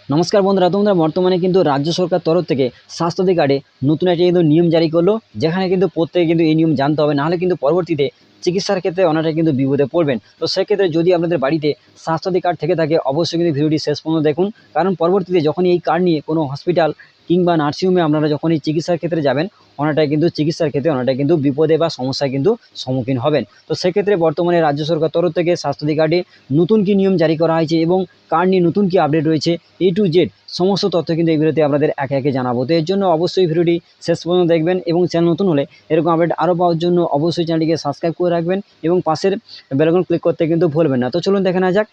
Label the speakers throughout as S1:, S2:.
S1: নমস্কার বন্ধুরা, তোমরা বর্তমানে কিন্তু রাজ্য সরকার তরফ থেকে স্বাস্থ্যসাথী কার্ডে নতুন একটা কিন্তু নিয়ম জারি করলো, যেখানে কিন্তু প্রত্যেকে কিন্তু এই নিয়ম জানতে হবে, নাহলে কিন্তু পরবর্তীতে চিকিৎসার ক্ষেত্রে অনেকটা কিন্তু বিপদে পড়বেন। তো সেক্ষেত্রে যদি আপনাদের বাড়িতে স্বাস্থ্যসাথী কার্ড থেকে থাকে, অবশ্যই কিন্তু ভিডিওটি শেষ পর্যন্ত দেখুন, কারণ পরবর্তীতে যখনই এই কার্ড নিয়ে কোনো হসপিটাল কিংবা নার্সিংহোমে আপনারা যখনই চিকিৎসার ক্ষেত্রে যাবেন, অনেকটাই কিন্তু চিকিৎসার ক্ষেত্রে অনেকটাই কিন্তু বিপদে বা সমস্যায় কিন্তু সম্মুখীন হবেন। তো সেক্ষেত্রে বর্তমানে রাজ্য সরকার তরফ থেকে স্বাস্থ্যসাথী কার্ডে নতুন কি নিয়ম জারি করা হয়েছে এবং কার্ড নিয়ে নতুন কি আপডেট রয়েছে, A to Z সমস্ত তথ্য কিন্তু এই ভিডিওতে আপনাদের একে একে জানাবো। তো এর জন্য অবশ্যই ভিডিওটি শেষ পর্যন্ত দেখবেন এবং চ্যানেল নতুন হলে এরকম আপডেট আরও পাওয়ার জন্য অবশ্যই চ্যানেলটিকে সাবস্ক্রাইব করে রাখবেন এবং পাশের বেল আইকন ক্লিক করতে কিন্তু ভুলবেন না। তো চলুন দেখে নেওয়া যাক।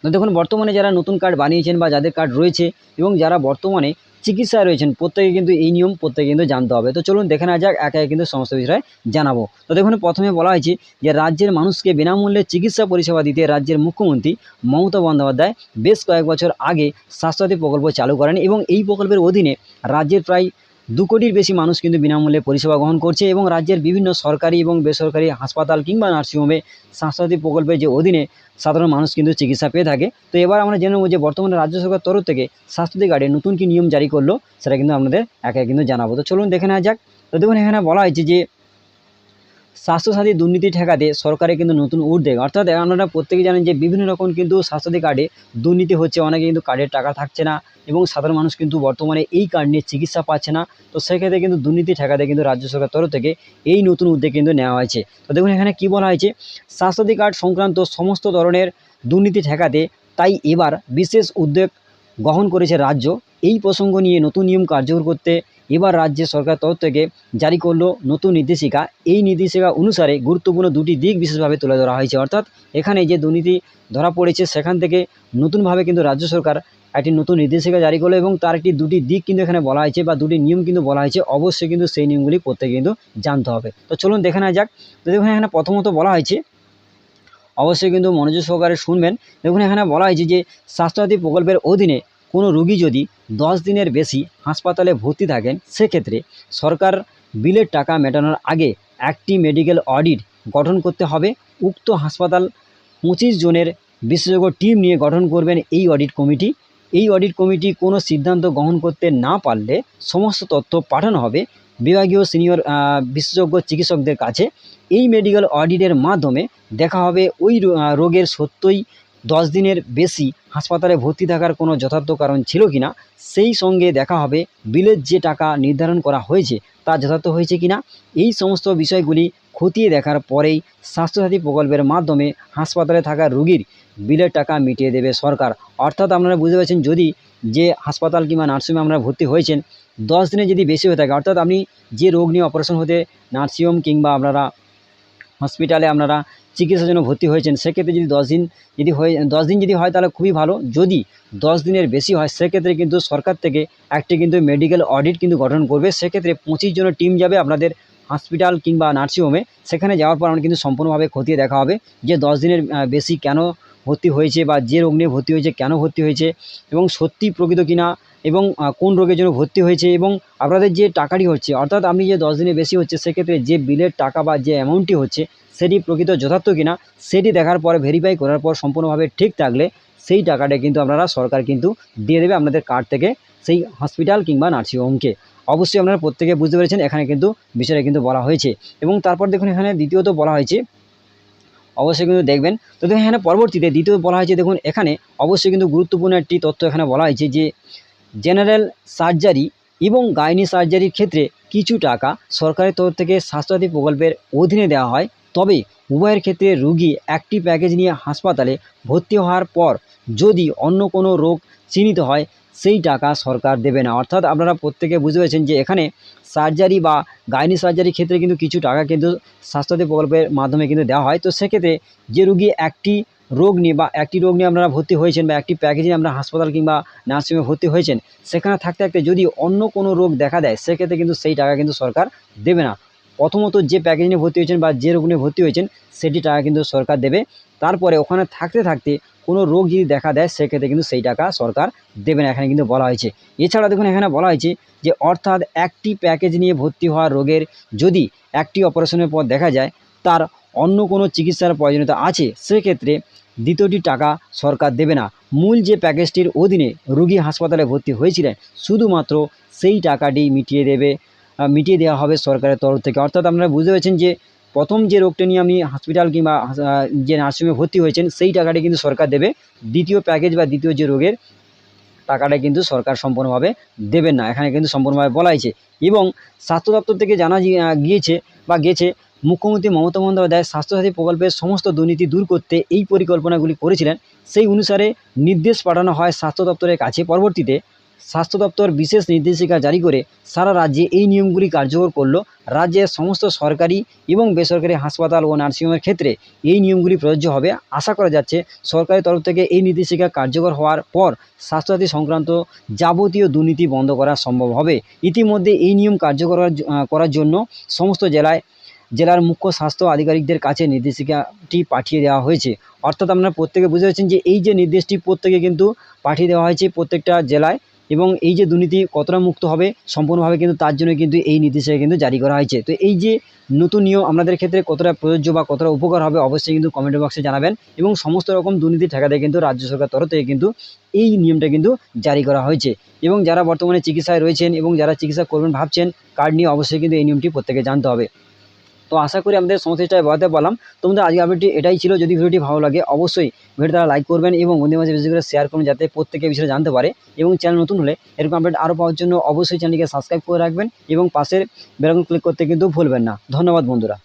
S1: তো দেখুন, বর্তমানে যারা নতুন কার্ড বানিয়েছেন বা যাদের কার্ড রয়েছে এবং যারা বর্তমানে চিকিৎসায় রয়েছেন, প্রত্যেকে কিন্তু এই নিয়ম প্রত্যেকে কিন্তু জানতে হবে। তো চলুন দেখে নেওয়া যাক, একে একে কিন্তু সমস্ত বিষয়ে জানাবো। তো দেখুন, প্রথমে বলা হয়েছে যে রাজ্যের মানুষকে বিনামূল্যে চিকিৎসা পরিষেবা দিতে রাজ্যের মুখ্যমন্ত্রী মমতা বন্দ্যোপাধ্যায় বেশ কয়েক বছর আগে স্বাস্থ্যসাথী প্রকল্প চালু করেন এবং এই প্রকল্পের অধীনে রাজ্যের প্রায় 2 কোটির বেশি মানুষ কিন্তু বিনামূল্যে পরিষেবা গ্রহণ করছে এবং রাজ্যের বিভিন্ন সরকারি এবং বেসরকারি হাসপাতাল কিংবা নার্সিংহোমে স্বাস্থ্যসাথী প্রকল্পের যে অধীনে সাধারণ মানুষ কিন্তু চিকিৎসা পেয়ে থাকে। তো এবার আমরা জেনে নেব যে বর্তমানে রাজ্য সরকার তরফ থেকে স্বাস্থ্যসাথী কার্ডে নতুন কি নিয়ম জারি করলো, সেটা কিন্তু আপনাদের একে একে কিন্তু জানাবো। তো চলুন দেখে নেওয়া যাক। তো দেখুন, এখানে বলা হয়েছে যে স্বাস্থ্যসাথী দুর্নীতি ঠেকাতে সরকারের কিন্তু নতুন উদ্যোগ, অর্থাৎ আপনারা প্রত্যেকে জানেন যে বিভিন্ন রকম কিন্তু স্বাস্থ্যসাথী কার্ডে দুর্নীতি হচ্ছে, অনেকে কিন্তু কার্ডের টাকা থাকছে না এবং সাধারণ মানুষ কিন্তু বর্তমানে এই কার্ড নিয়ে চিকিৎসা পাচ্ছে না। তো সেক্ষেত্রে কিন্তু দুর্নীতি ঠেকাতে কিন্তু রাজ্য সরকার তরফ থেকে এই নতুন উদ্যোগ কিন্তু নেওয়া হয়েছে। তো দেখুন, এখানে কি বলা হয়েছে, স্বাস্থ্যসাথী কার্ড সংক্রান্ত সমস্ত ধরনের দুর্নীতি ঠেকাতে তাই এবার বিশেষ উদ্যোগ গ্রহণ করেছে রাজ্য। এই প্রসঙ্গ নিয়ে নতুন নিয়ম কার্যকর করতে এবার রাজ্য সরকার তরফ থেকে জারি করলো নতুন নির্দেশিকা। এই নির্দেশিকা অনুসারে গুরুত্বপূর্ণ দুটি দিক বিশেষভাবে তুলে ধরা হয়েছে, অর্থাৎ এখানে যে দুর্নীতি ধরা পড়েছে সেখান থেকে নতুনভাবে কিন্তু রাজ্য সরকার একটি নতুন নির্দেশিকা জারি করলো এবং তার দুটি দিক কিন্তু এখানে বলা হয়েছে বা দুটি নিয়ম কিন্তু বলা হয়েছে। অবশ্যই কিন্তু সেই নিয়মগুলি প্রত্যেকে কিন্তু জানতে হবে। তো চলুন দেখে নেওয়া যাক। তো দেখুন, এখানে প্রথমত বলা হয়েছে, অবশ্যই কিন্তু মনোযোগ সহকারে শুনবেন। দেখুন, এখানে বলা হয়েছে যে স্বাস্থ্যসাথী প্রকল্পের অধীনে কোনো রোগী যদি 10 দিনের বেশি হাসপাতালে ভর্তি থাকেন, সেক্ষেত্রে সরকার বিলের টাকা মেটানোর আগে একটি মেডিকেল অডিট গঠন করতে হবে। উক্ত হাসপাতাল 25 জনের বিশেষজ্ঞ টিম নিয়ে গঠন করবেন এই অডিট কমিটি। এই অডিট কমিটি কোনো সিদ্ধান্ত গ্রহণ করতে না পারলে সমস্ত তথ্য পাঠানো হবে বিভাগীয় সিনিয়র বিশেষজ্ঞ চিকিৎসকদের কাছে। এই মেডিকেল অডিটের মাধ্যমে দেখা হবে ওই রোগের সত্যই 10 দিনের বেশি হাসপাতালে ভর্তি থাকার কোনো যথার্থ কারণ ছিল কিনা, সেই সঙ্গে দেখা হবে বিলের যে টাকা নির্ধারণ করা হয়েছে তা যথার্থ হয়েছে কিনা। এই সমস্ত বিষয়গুলি খতিয়ে দেখার পরেই স্বাস্থ্যসাথী প্রকল্পের মাধ্যমে হাসপাতালে থাকা রোগীর বিলের টাকা মিটিয়ে দেবে সরকার। অর্থাৎ আপনারা বুঝতে পারছেন, যদি যে হাসপাতাল কিংবা নার্সিংহোমে আপনারা ভর্তি হয়েছেন 10 দিনে যদি বেশি হয়ে থাকে, অর্থাৎ আপনি যে রোগ নিয়ে অপারেশন হতে নার্সিংহোম কিংবা আপনারা হসপিটালে আপনারা চিকিৎসার জন্য ভর্তি হয়েছেন, সেক্ষেত্রে যদি 10 দিন যদি হয় তাহলে খুবই ভালো। যদি 10 দিনের বেশি হয়, সেক্ষেত্রে কিন্তু সরকার থেকে একটি কিন্তু মেডিকেল অডিট কিন্তু গঠন করবে। সেক্ষেত্রে 25 জনের টিম যাবে আপনাদের হসপিটাল কিংবা নার্সিংহোমে। সেখানে যাওয়ার পর আমরা কিন্তু সম্পূর্ণভাবে খতিয়ে দেখা হবে যে 10 দিনের বেশি কেন ভর্তি হয়েছে বা যে রোগ নিয়ে ভর্তি হয়েছে কেন ভর্তি হয়েছে এবং সত্যি প্রকৃত কিনা এবং কোন রোগের জন্য ভর্তি হয়েছে এবং আপনাদের যে টাকাটি হচ্ছে, অর্থাৎ আপনি যে 10 দিনের বেশি হচ্ছে, সেক্ষেত্রে যে বিলের টাকা বা যে অ্যামাউন্টটি হচ্ছে সেটি প্রকৃত যথার্থ কিনা, সেটি দেখার পরে ভেরিফাই করার পর সম্পূর্ণভাবে ঠিক থাকলে সেই টাকাটা কিন্তু আপনারা সরকার কিন্তু দিয়ে দেবে আপনাদের কার্ড থেকে সেই হসপিটাল কিংবা নার্সিংহোমকে। অবশ্যই আপনারা প্রত্যেকে বুঝতে পেরেছেন, এখানে কিন্তু বিষয়টা কিন্তু বলা হয়েছে। এবং তারপর দেখুন, এখানে দ্বিতীয়ত বলা হয়েছে, অবশ্যই কিন্তু দেখবেন। তো দেখুন, এখানে পরবর্তীতে দ্বিতীয় বলা হয়েছে, দেখুন এখানে অবশ্যই কিন্তু গুরুত্বপূর্ণ একটি তথ্য এখানে বলা হয়েছে যে জেনারেল সার্জারি এবং গাইনি সার্জারির ক্ষেত্রে কিছু টাকা সরকারের তরফ থেকে স্বাস্থ্যসাথী প্রকল্পের অধীনে দেওয়া হয়, তবে উভয়ের ক্ষেত্রে রোগী একটি প্যাকেজ নিয়ে হাসপাতালে ভর্তি হওয়ার পর যদি অন্য কোনো রোগ চিহ্নিত হয়, সেই টাকা সরকার দেবে না। অর্থাৎ আপনারা প্রত্যেকে বুঝতে পেরেছেন যে এখানে সার্জারি বা গাইনি সার্জারির ক্ষেত্রে কিন্তু কিছু টাকা কিন্তু স্বাস্থ্যসাথী প্রকল্পের মাধ্যমে কিন্তু দেওয়া হয়। তো সেক্ষেত্রে যে রোগী একটি রোগ নিয়ে আপনারা ভর্তি হয়েছেন বা একটি প্যাকেজ নিয়ে আপনারা হাসপাতাল কিংবা নার্সিংহোমে ভর্তি হয়েছেন, সেখানে থাকতে থাকতে যদি অন্য কোনো রোগ দেখা দেয়, সেক্ষেত্রে কিন্তু সেই টাকা কিন্তু সরকার দেবে না। প্রথমত যে প্যাকেজ নিয়ে ভর্তি হয়েছেন বা যে রোগ নিয়ে ভর্তি হয়েছেন, সেটি টাকা কিন্তু সরকার দেবে। তারপরে ওখানে থাকতে থাকতে কোনো রোগ যদি দেখা দেয়, সেক্ষেত্রে কিন্তু সেই টাকা সরকার দেবে না, এখানে কিন্তু বলা হয়েছে। এছাড়া দেখুন, এখানে বলা হয়েছে যে অর্থাৎ একটি প্যাকেজ নিয়ে ভর্তি হওয়া রোগের যদি একটি অপারেশনের পর দেখা যায় তার অন্য কোনো চিকিৎসার প্রয়োজনীয়তা আছে সেক্ষেত্রে দ্বিতীয়টি টাকা সরকার দেবে না। মূল যে প্যাকেজটির অধীনে রোগী হাসপাতালে ভর্তি হয়েছিলেন শুধুমাত্র সেই টাকাটি মিটিয়ে দেওয়া হবে সরকারের তরফ থেকে। অর্থাৎ আপনারা বুঝতে পেরেছেন যে প্রথম যে রোগটা নিয়ে আপনি হসপিটাল কিংবা যে নার্সিংহোমে ভর্তি হয়েছেন সেই টাকাটি কিন্তু সরকার দেবে। দ্বিতীয় প্যাকেজ বা দ্বিতীয় যে রোগের টাকাটা কিন্তু সরকার সম্পূর্ণভাবে দেবেন না, এখানে কিন্তু সম্পূর্ণভাবে বলা হয়েছে। এবং স্বাস্থ্য দপ্তর থেকে জানা গেছে মুখ্যমন্ত্রী মমতা বন্দ্যোপাধ্যায় স্বাস্থ্যসাথী প্রকল্পের সমস্ত দুর্নীতি দূর করতে এই পরিকল্পনাগুলি করেছিলেন। সেই অনুসারে নির্দেশ পাঠানো হয় স্বাস্থ্য দপ্তরের কাছে। পরবর্তীতে স্বাস্থ্য দপ্তর বিশেষ নির্দেশিকা জারি করে সারা রাজ্যে এই নিয়মগুলি কার্যকর করলো। রাজ্যের সমস্ত সরকারি এবং বেসরকারি হাসপাতাল ও নার্সিংহোমের ক্ষেত্রে এই নিয়মগুলি প্রযোজ্য হবে। আশা করা যাচ্ছে সরকারের তরফ থেকে এই নির্দেশিকা কার্যকর হওয়ার পর স্বাস্থ্যসাথী সংক্রান্ত যাবতীয় দুর্নীতি বন্ধ করা সম্ভব হবে। ইতিমধ্যে এই নিয়ম কার্যকর করার জন্য সমস্ত জেলার মুখ্য স্বাস্থ্য আধিকারিকদের কাছে নির্দেশিকাটি পাঠিয়ে দেওয়া হয়েছে। অর্থাৎ আপনারা প্রত্যেকে বুঝতে পারছেন যে এই যে নির্দেশটি প্রত্যেকে কিন্তু পাঠিয়ে দেওয়া হয়েছে প্রত্যেকটা জেলায়, এবং এই যে দুর্নীতি কতটা মুক্ত হবে সম্পূর্ণভাবে কিন্তু তার জন্য কিন্তু এই নির্দেশিকা কিন্তু জারি করা হয়েছে। তো এই যে নতুন নিয়ম আপনাদের ক্ষেত্রে কতটা প্রযোজ্য বা কতটা উপকার হবে অবশ্যই কিন্তু কমেন্ট বক্সে জানাবেন। এবং সমস্ত রকম দুর্নীতি ঠেকাতে কিন্তু রাজ্য সরকার তরফ থেকে কিন্তু এই নিয়মটা কিন্তু জারি করা হয়েছে। এবং যারা বর্তমানে চিকিৎসায় রয়েছেন এবং যারা চিকিৎসা করবেন ভাবছেন কার্ড নিয়ে অবশ্যই কিন্তু এই নিয়মটি প্রত্যেকে জানতে হবে। তো আশা করি আমাদের সমস্যাটা বলাতে পারলাম। তোমাদের আজকে আপডেটটি এটাই ছিল। যদি ভিডিওটি ভালো লাগে অবশ্যই ভিডিওটা লাইক করবেন এবং বন্ধুদের মাঝে বেশি করে শেয়ার করুন যাতে প্রত্যেকে বিষয়ে জানতে পারে। এবং চ্যানেল নতুন হলে এরকম আপডেট আরও পাওয়ার জন্য অবশ্যই চ্যানেলটিকে সাবস্ক্রাইব করে রাখবেন এবং পাশের বেল আইকন ক্লিক করতে কিন্তু ভুলবেন না। ধন্যবাদ বন্ধুরা।